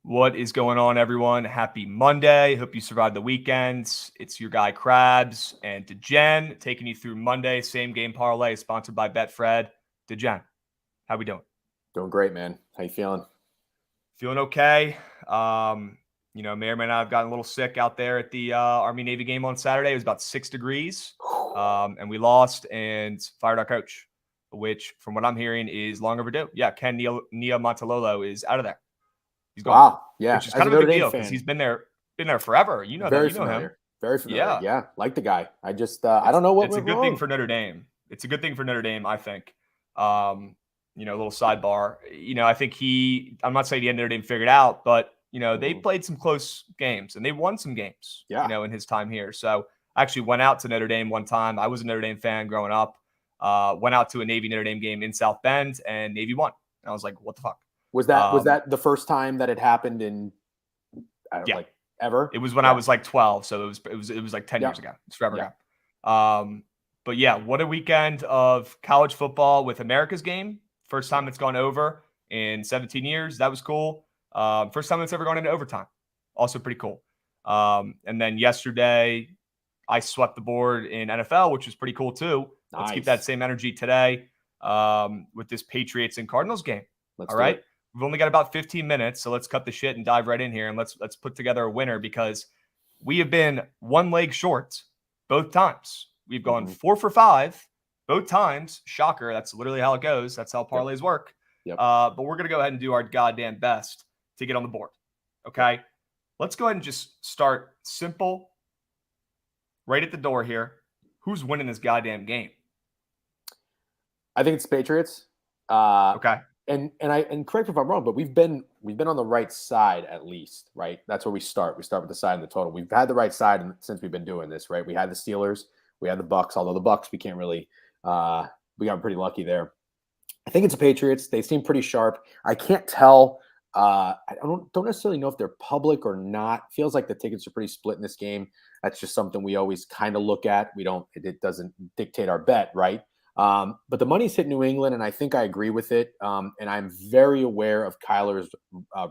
What is going on, everyone? Happy Monday. Hope you survived the weekend. It's your guy Krabs and Degen taking you through Monday. Same game parlay sponsored by Betfred. Degen, how we doing? Doing great, man. How you feeling? Feeling okay. May or may not have gotten a little sick out there at the Army-Navy game on Saturday. It was about 6 degrees, and we lost and fired our coach, which, from what I'm hearing, is long overdue. Yeah, Ken Nia Montalolo is out of there. He's gone. Wow. Yeah. Which is kind of a big deal because he's been there forever. You know Very that. You know him. Very familiar. Yeah. Like the guy. I don't know what went wrong. It's a good thing for Notre Dame. It's a good thing for Notre Dame, I think. A little sidebar. I think I'm not saying he had Notre Dame figured out, but, they played some close games and they won some games, in his time here. So I actually went out to Notre Dame one time. I was a Notre Dame fan growing up. Went out to a Navy Notre Dame game in South Bend and Navy won. And I was like, what the fuck? Was that the first time that it happened in like ever? It was when I was like 12, so it was like 10 years ago. It's forever ago. But yeah, what a weekend of college football with America's game. First time it's gone over in 17 years. That was cool. First time it's ever gone into overtime. Also pretty cool. And then yesterday, I swept the board in NFL, which was pretty cool too. Nice. Let's keep that same energy today with this Patriots and Cardinals game. All right. We've only got about 15 minutes, so let's cut the shit and dive right in here, and let's put together a winner because we have been one leg short both times. We've gone 4 for 5 both times. Shocker. That's literally how it goes. That's how parlays work. Yep. But we're going to go ahead and do our goddamn best to get on the board. Okay? Let's go ahead and just start simple. Right at the door here. Who's winning this goddamn game? I think it's Patriots. Okay. And correct me if I'm wrong, but we've been on the right side at least, right? That's where we start. We start with the side and the total. We've had the right side since we've been doing this, right? We had the Steelers, we had the Bucks. Although the Bucks, we can't really. We got pretty lucky there. I think it's the Patriots. They seem pretty sharp. I can't tell. I don't necessarily know if they're public or not. Feels like the tickets are pretty split in this game. That's just something we always kind of look at. It doesn't dictate our bet, right? But the money's hit New England, and I think I agree with it. And I'm very aware of Kyler's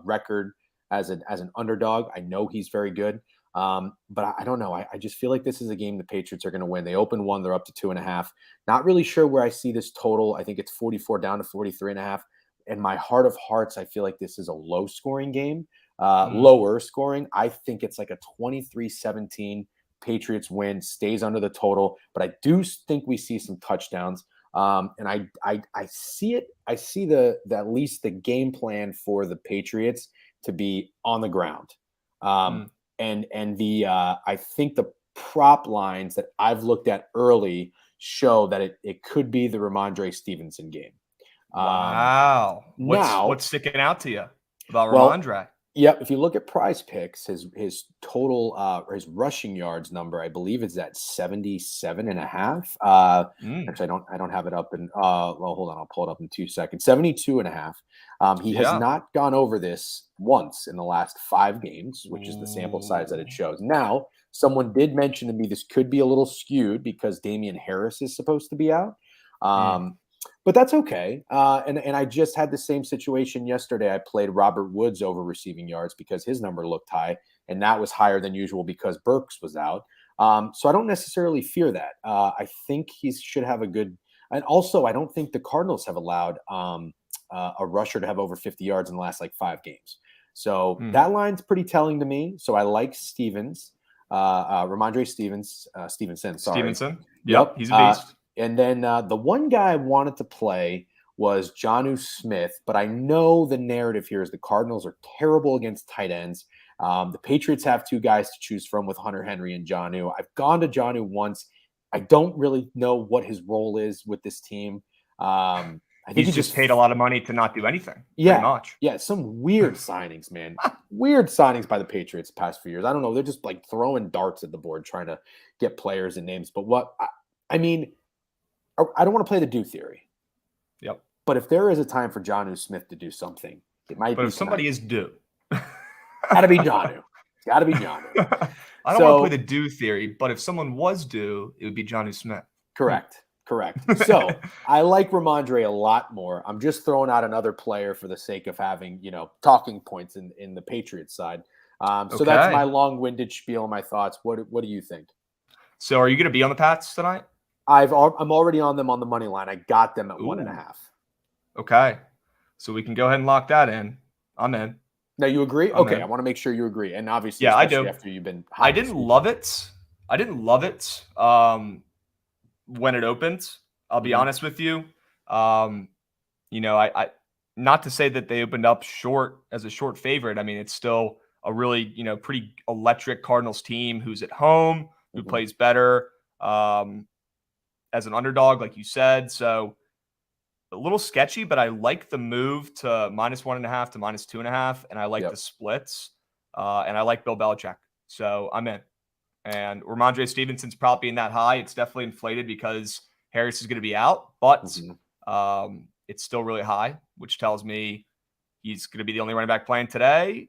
record as an underdog. I know he's very good, but I don't know. I just feel like this is a game the Patriots are going to win. They open 1, they're up to 2.5. Not really sure where I see this total. I think it's 44 down to 43.5. In my heart of hearts, I feel like this is a low-scoring game, lower scoring. I think it's like a 23-17. Patriots win, stays under the total, but I do think we see some touchdowns. And I see it. I see at least the game plan for the Patriots to be on the ground. And I think the prop lines that I've looked at early show that it could be the Ramondre Stevenson game. Wow. What's sticking out to you about Ramondre? Yep. If you look at Prize Picks, his total or his rushing yards number, I believe is at 77.5. Actually, I don't have it up in hold on, I'll pull it up in 2 seconds. 72.5. He has not gone over this once in the last 5 games, which is the sample size that it shows. Now, someone did mention to me this could be a little skewed because Damian Harris is supposed to be out. But that's okay. And I just had the same situation yesterday. I played Robert Woods over receiving yards because his number looked high, and that was higher than usual because Burks was out. So I don't necessarily fear that. I think he should have a good – and also I don't think the Cardinals have allowed a rusher to have over 50 yards in the last, 5 games. So that line's pretty telling to me. So I like Ramondre Stevenson. Sorry. Stevenson. Yep. He's a beast. And then the one guy I wanted to play was Jonnu Smith, but I know the narrative here is the Cardinals are terrible against tight ends. The Patriots have 2 guys to choose from with Hunter Henry and Jonnu. I've gone to Jonnu once. I don't really know what his role is with this team. I think he just paid a lot of money to not do anything. Yeah, pretty much. Yeah, some weird signings, man. Weird signings by the Patriots past few years. I don't know. They're just throwing darts at the board trying to get players and names. But I don't want to play the do theory. Yep. But if there is a time for Jonnu Smith to do something, it might be. But if somebody is due. Gotta be Jonnu. Gotta be Jonnu. I don't want to play the do theory, but if someone was due, it would be Jonnu Smith. Correct. Correct. So I like Ramondre a lot more. I'm just throwing out another player for the sake of having, talking points in the Patriots side. So that's my long-winded spiel and my thoughts. What do you think? So are you going to be on the Pats tonight? I'm already on them on the money line. I got them at 1.5. Okay. So we can go ahead and lock that in. I'm in. Now you agree? Okay. I want to make sure you agree. And obviously, I do. After you've been I didn't love it. When it opened, I'll be honest with you. I not to say that they opened up short as a short favorite. I mean, it's still a really, pretty electric Cardinals team who's at home, who plays better as an underdog, like you said. So a little sketchy, but I like the move to -1.5 to -2.5, and I like the splits, and I like Bill Belichick. So I'm in. And Ramondre Stevenson's probably in that high. It's definitely inflated because Harris is going to be out, but it's still really high, which tells me he's going to be the only running back playing today.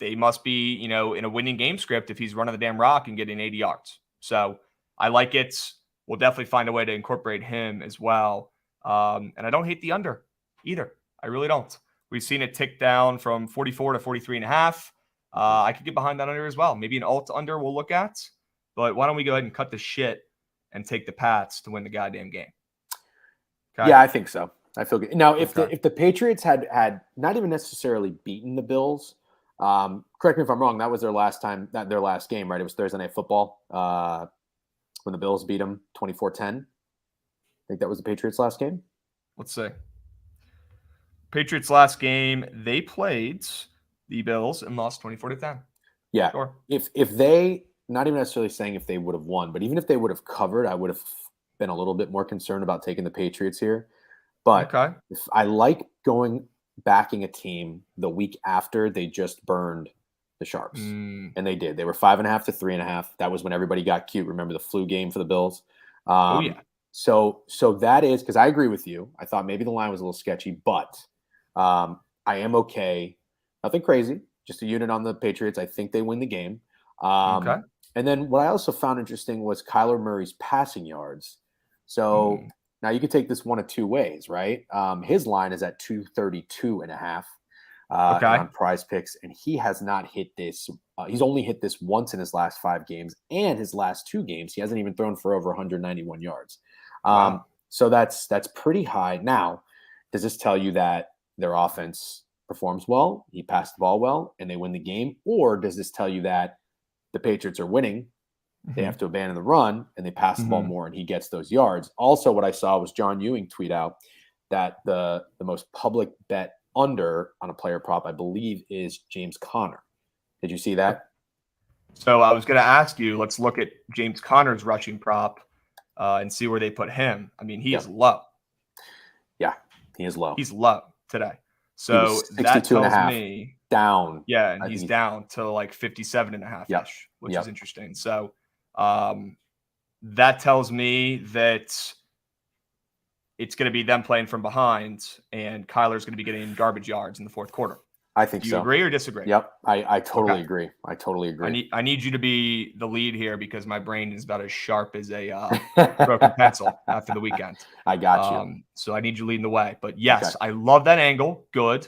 They must be, in a winning game script if he's running the damn rock and getting 80 yards. So I like it. We'll definitely find a way to incorporate him as well. And I don't hate the under either. I really don't. We've seen it tick down from 44 to 43.5. I could get behind that under as well. Maybe an alt under we'll look at. But why don't we go ahead and cut the shit and take the Pats to win the goddamn game? Okay? Yeah, I think so. I feel good. Now, if the Patriots had not even necessarily beaten the Bills, correct me if I'm wrong, that was their last game, right? It was Thursday Night Football when the Bills beat them 24-10. I think that was the Patriots' last game. Let's see. Patriots' last game, they played the Bills and lost 24-10. Yeah. Sure. If they, not even necessarily saying if they would have won, but even if they would have covered, I would have been a little bit more concerned about taking the Patriots here. But if I like backing a team the week after they just burned the Sharps. And they did. They were 5.5 to 3.5. That was when everybody got cute. Remember the flu game for the Bills? So that is, because I agree with you. I thought maybe the line was a little sketchy, but I am okay. Nothing crazy. Just a unit on the Patriots. I think they win the game. And then what I also found interesting was Kyler Murray's passing yards. So now you could take this one of two ways, right? His line is at 232.5 on Prize Picks, and he has not hit this. He's only hit this once in his last 5 games, and his last 2 games, he hasn't even thrown for over 191 yards. So that's pretty high. Now, does this tell you that their offense performs well, he passed the ball well, and they win the game? Or does this tell you that the Patriots are winning, they have to abandon the run, and they pass the ball more, and he gets those yards? Also, what I saw was John Ewing tweet out that the most public bet under on a player prop, I believe, is James Conner. Did you see that? So I was going to ask you, let's look at James Conner's rushing prop and see where they put him. I mean, he is low. Yeah, he is low. He's low today. So that tells me down. Yeah, and he's down to like 57.5-ish, which is interesting. So that tells me that it's going to be them playing from behind, and Kyler's going to be getting garbage yards in the fourth quarter. I think so. Do you agree or disagree? Yep, I totally agree. I totally agree. I need you to be the lead here because my brain is about as sharp as a broken pencil after the weekend. I got you. So I need you leading the way. But yes, I love that angle. Good.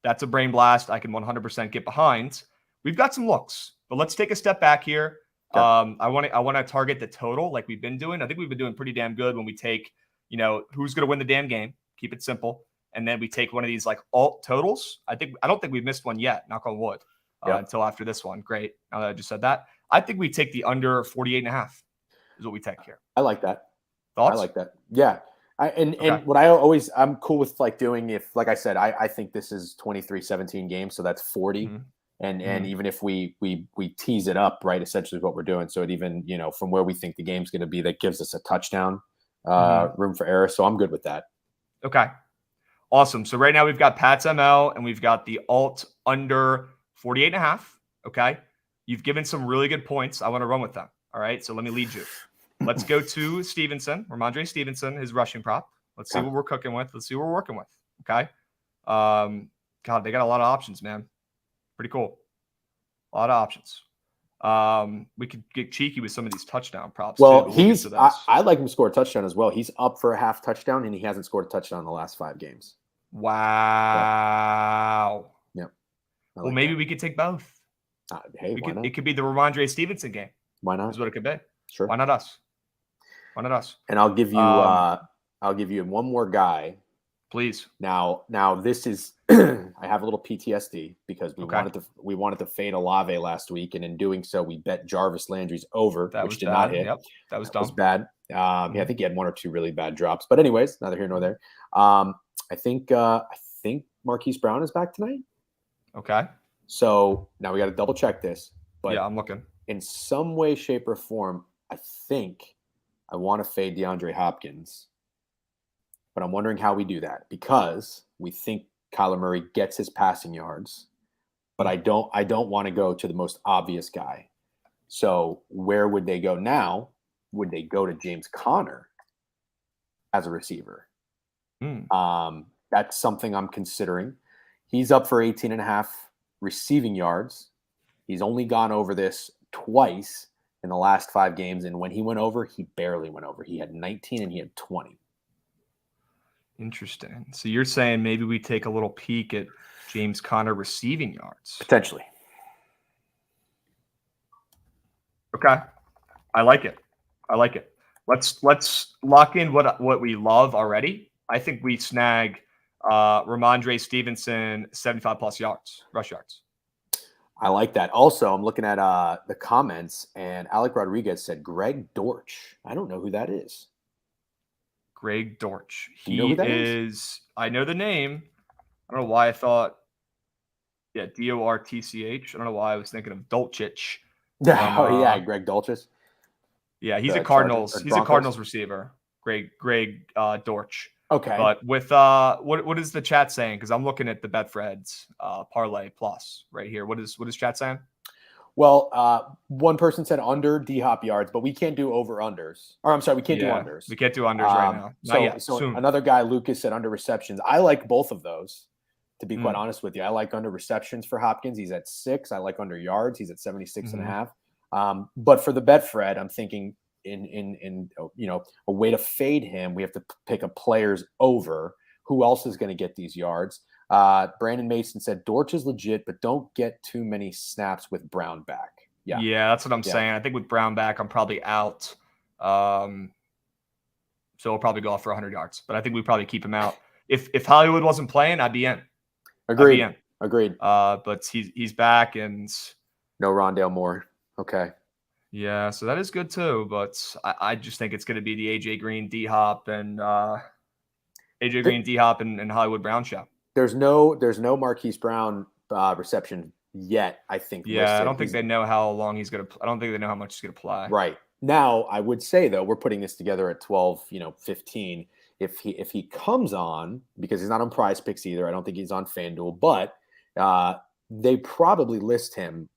That's a brain blast I can 100% get behind. We've got some looks, but let's take a step back here. I want to target the total like we've been doing. I think we've been doing pretty damn good when we take, who's going to win the damn game. Keep it simple. And then we take one of these like alt totals. I don't think we've missed one yet, knock on wood, until after this one. Great. Now that I just said that, I think we take the under 48.5 is what we take here. I like that. Thoughts? I like that. Yeah. And what I'm cool with like doing, if, like I said, I think this is 23-17 games. So that's 40. And even if we tease it up, right, essentially what we're doing. So it even, from where we think the game's going to be, that gives us a touchdown room for error. So I'm good with that. Okay. Awesome. So right now we've got Pat's ML and we've got the alt under 48.5. Okay. You've given some really good points. I want to run with them. All right. So let me lead you. Let's go to Stevenson, Ramondre Stevenson, his rushing prop. Let's see what we're cooking with. Let's see what we're working with. Okay. God, they got a lot of options, man. Pretty cool. A lot of options. We could get cheeky with some of these touchdown props. Well, too, I like him to score a touchdown as well. He's up for a half touchdown, and he hasn't scored a touchdown in the last 5 games. Wow. Yep. Well, maybe we could take both. Hey, why not? It could be the Ramondre Stevenson game. Why not? Is what it could be. Sure. Why not us? Why not us? And I'll give you one more guy. Please. Now this is I have a little PTSD because we wanted to fade Olave last week, and in doing so, we bet Jarvis Landry's over, which did not hit. Yep, that was dumb. Was bad. Yeah, I think he had 1 or 2 really bad drops. But anyways, neither here nor there. I think Marquise Brown is back tonight. Okay. So now we got to double check this. But yeah, I'm looking. In some way, shape, or form, I think I want to fade DeAndre Hopkins. But I'm wondering how we do that, because we think Kyler Murray gets his passing yards, but I don't want to go to the most obvious guy. So where would they go now? Would they go to James Conner as a receiver? That's something I'm considering. He's up for 18.5 receiving yards. He's only gone over this twice in the last 5 games, and when he went over, he barely went over. He had 19 and he had 20. Interesting. So you're saying maybe we take a little peek at James Conner receiving yards? Potentially. Okay. I like it. Let's lock in what we love already. I think we snag Ramondre Stevenson 75+ yards, rush yards. I like that. Also, I'm looking at the comments, and Alec Rodriguez said Greg Dortch. I don't know who that is. Greg Dortch. Do you know who that is? I know the name. I don't know why I thought, Dortch. I don't know why I was thinking of Dolchich. Greg Dulcich. Yeah, he's a Cardinals. He's a Cardinals receiver. Greg Dortch. Okay. But with what is the chat saying? Because I'm looking at the Betfred's Parlay Plus right here. What is chat saying? Well, one person said under D-Hop yards, but we can't do over-unders. Or I'm sorry, we can't do unders. We can't do unders right now. Not yet. So soon. Another guy, Lucas, said under receptions. I like both of those, to be quite honest with you. I like under receptions for Hopkins. He's at 6. I like under yards. He's at 76.5. But for the Betfred, I'm thinking in a way to fade him, we have to pick a player's over. Who else is going to get these yards? Brandon Mason said Dortch is legit, but don't get too many snaps with Brown back. Yeah, that's what I'm saying. I think with Brown back, I'm probably out. So he'll probably go off for 100 yards, but I think we probably keep him out. If Hollywood wasn't playing, I'd be in. Agreed. But he's back, and no Rondale Moore. Okay. Yeah, so that is good too. But I just think it's going to be the AJ Green, D-Hop, and Hollywood Brown show. There's no Marquise Brown reception yet, I think. Yeah, listed. I don't think they know how long he's going to – I don't think they know how much he's going to play. Right. Now, I would say, though, we're putting this together at 12, 15. If he comes on, because he's not on Prize Picks either, I don't think he's on FanDuel, but they probably list him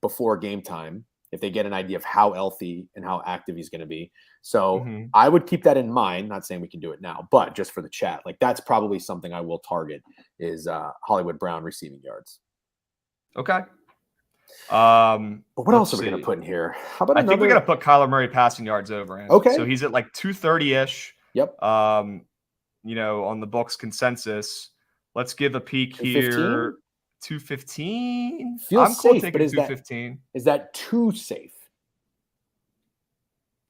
before game time if they get an idea of how healthy and how active he's going to be. So I would keep that in mind. Not saying we can do it now, but just for the chat, like that's probably something I will target is Hollywood Brown receiving yards. Okay. But what else are we going to put in here? How about I think we got to put Kyler Murray passing yards over. Andy. Okay. So he's at like 230-ish. Yep. On the books consensus. Let's give a peek here. 215. Feels safe, but is 215. Is that too safe?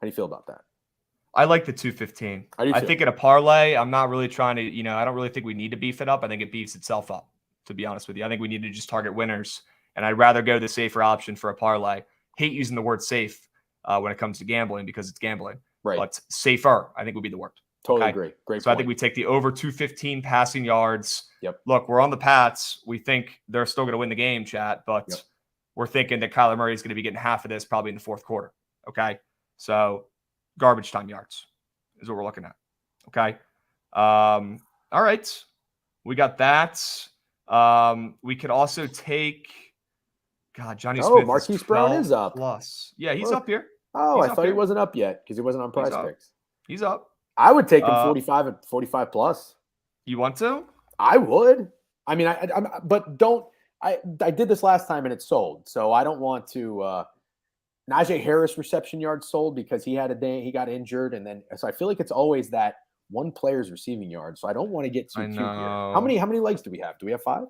How do you feel about that? I like the 215. I think in a parlay, I'm not really trying to, I don't really think we need to beef it up. I think it beefs itself up, to be honest with you. I think we need to just target winners, and I'd rather go the safer option for a parlay. Hate using the word safe when it comes to gambling because it's gambling. Right. But safer, I think would be the word. Totally agree. Great So point. I think we take the over 215 passing yards. Yep. Look, we're on the Pats. We think they're still going to win the game, chat, but we're thinking that Kyler Murray is going to be getting half of this probably in the fourth quarter. Okay. So garbage time yards is what we're looking at. Okay. All right. We got that. We could also take Johnny Smith. Marquise Brown is up. Plus. Yeah, he's up here. Oh, I thought he wasn't up yet because he wasn't on Prize Picks. He's up. I would take him 45 and 45 plus. You want to? I would. I mean, but don't. I did this last time and it sold, so I don't want to. Najee Harris reception yards sold because he had a day, he got injured. And then, so I feel like it's always that one player's receiving yards. So I don't want to get too cute here. How many legs do we have? Do we have 5?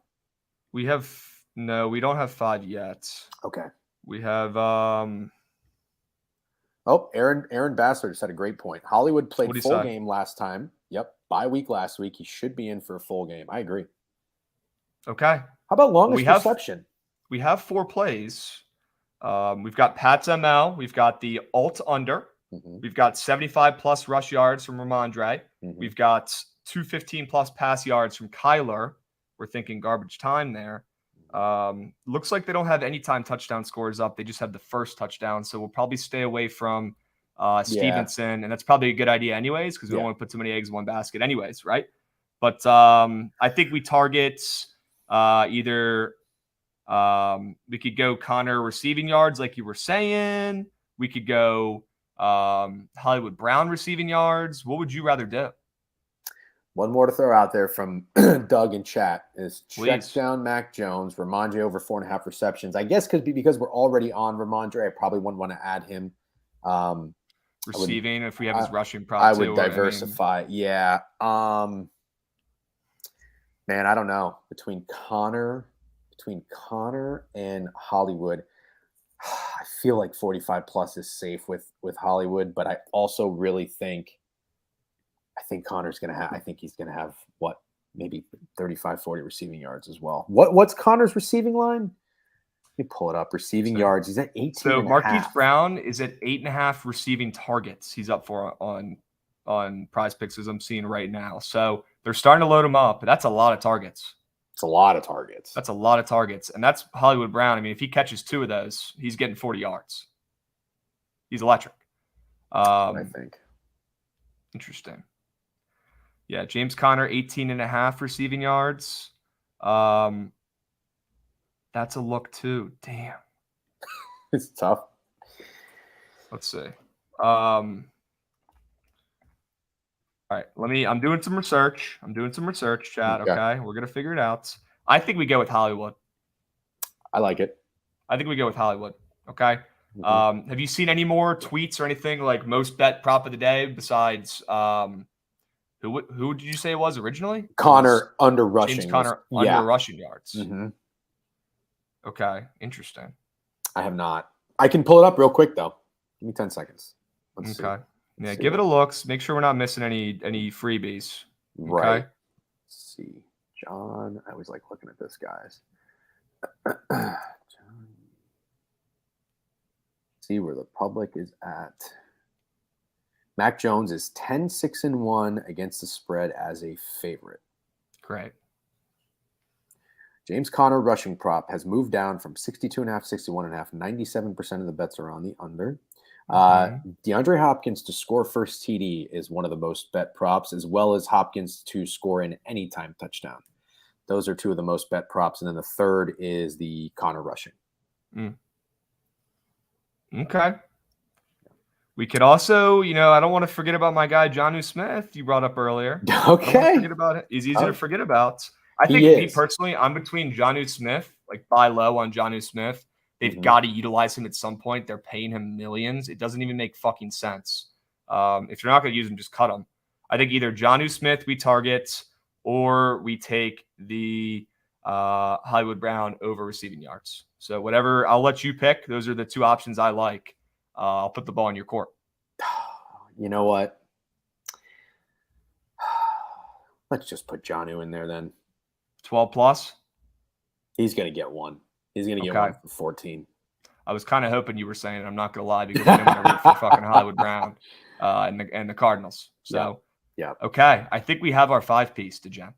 No, we don't have 5 yet. Okay. We have, Aaron Bassler just had a great point. Hollywood played full game last time. Yep. Bye week last week. He should be in for a full game. I agree. Okay. How about longest reception? We have 4 plays. We've got Pat's ML. We've got the alt under. Mm-hmm. We've got 75 plus rush yards from Ramondre. Mm-hmm. We've got 215 plus pass yards from Kyler. We're thinking garbage time there. Looks like they don't have any time touchdown scores up. They just have the first touchdown. So we'll probably stay away from Stevenson. And that's probably a good idea anyes, because we don't want to put too many eggs in one basket anyways, right? But I think we target either we could go Connor receiving yards like you were saying. We could go Hollywood Brown receiving yards. What would you rather do? One more to throw out there from Doug in chat is check down Mac Jones, Ramondre over 4.5 receptions. I guess because we're already on Ramondre, I probably wouldn't want to add him. Receiving, if we have his rushing prop, I would diversify. Man, I don't know. Between Connor and Hollywood, I feel like 45 plus is safe with Hollywood, but I also really think Connor's going to have, he's going to have maybe 35, 40 receiving yards as well. What's Connor's receiving line? Let me pull it up. Receiving yards. He's at 18. So Marquise Brown is at 8.5 receiving targets. He's up for on Prize Picks, as I'm seeing right now. So they're starting to load him up. That's a lot of targets. It's a lot of targets. That's a lot of targets. And that's Hollywood Brown. I mean, if he catches 2 of those, he's getting 40 yards. He's electric. I think. Interesting. Yeah, James Conner, 18.5 receiving yards. That's a look too. Damn. It's tough. Let's see. All right, I'm doing some research. Chat. Okay. We're going to figure it out. I think we go with Hollywood. I like it. I think we go with Hollywood. Okay. Mm-hmm. Have you seen any more tweets or anything like most bet prop of the day besides, who did you say it was originally? Connor under rushing. James Conner under rushing yards. Mm-hmm. Okay. Interesting. I have not. I can pull it up real quick though. Give me 10 seconds. Let's see. Yeah, give it a look. Make sure we're not missing any freebies. Right. Okay? Let's see. John, I always like looking at this, guys. John. See where the public is at. Mac Jones is 10-6-1 against the spread as a favorite. Great. James Conner rushing prop has moved down from 62.5, 61.5. 97% of the bets are on the under. DeAndre Hopkins to score first TD is one of the most bet props, as well as Hopkins to score an anytime touchdown. Those are 2 of the most bet props. And then the third is the Conner rushing. Okay. We could also, I don't want to forget about my guy, Jonnu Smith, you brought up earlier. Okay. Forget about it. He's easy to forget about. I think me personally, I'm between Jonnu Smith, like buy low on Jonnu Smith. They've got to utilize him at some point. They're paying him millions. It doesn't even make fucking sense. If you're not going to use him, just cut him. I think either Jonnu Smith we target or we take the Hollywood Brown over receiving yards. So whatever, I'll let you pick. Those are the 2 options I like. I'll put the ball in your court. You know what? Let's just put Jonnu in there then. 12 plus? He's going to get 1. He's going to get 1 for 14. I was kind of hoping you were saying it. I'm not going to lie, because I didn't want to root for fucking Hollywood Brown and the Cardinals. So, yeah. Okay. I think we have our 5-piece, Degen.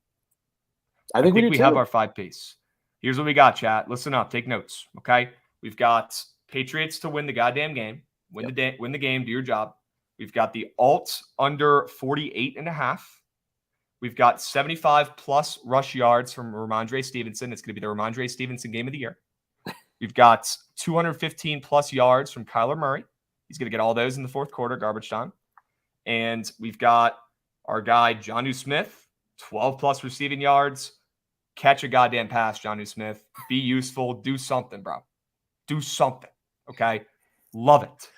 I think we have our 5-piece. Here's what we got, chat. Listen up. Take notes. Okay. We've got Patriots to win the goddamn game. Win the game. Do your job. We've got the alt under 48.5. We've got 75 plus rush yards from Ramondre Stevenson. It's going to be the Ramondre Stevenson game of the year. We've got 215 plus yards from Kyler Murray. He's going to get all those in the 4th quarter, garbage time. And we've got our guy, Jonnu Smith, 12 plus receiving yards. Catch a goddamn pass, Jonnu Smith. Be useful. Do something, bro. Do something. Okay. Love it.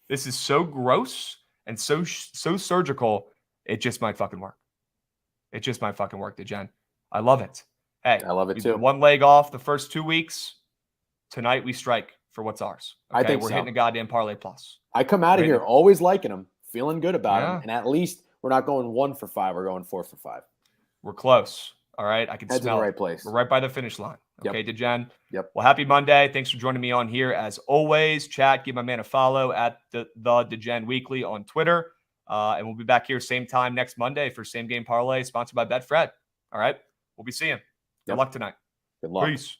This is so gross and so surgical. It just might fucking work. It just might fucking work, Degen. I love it. Hey, I love it we've too. been one leg off the first 2 weeks. Tonight we strike for what's ours. Okay? I think we're so. hitting a goddamn parlay plus. I come out of here always liking them, feeling good about them, and at least we're not going 1 for 5. We're going 4 for 5. We're close. All right, I can Head's smell in the it. right place. We're right by the finish line. Okay, Yep. Degen. Yep. Well, happy Monday. Thanks for joining me on here as always. Chat, give my man a follow at the Degen Weekly on Twitter. And we'll be back here same time next Monday for Same Game Parlay, sponsored by Betfred. All right, we'll be seeing you. Good luck tonight. Good luck. Peace.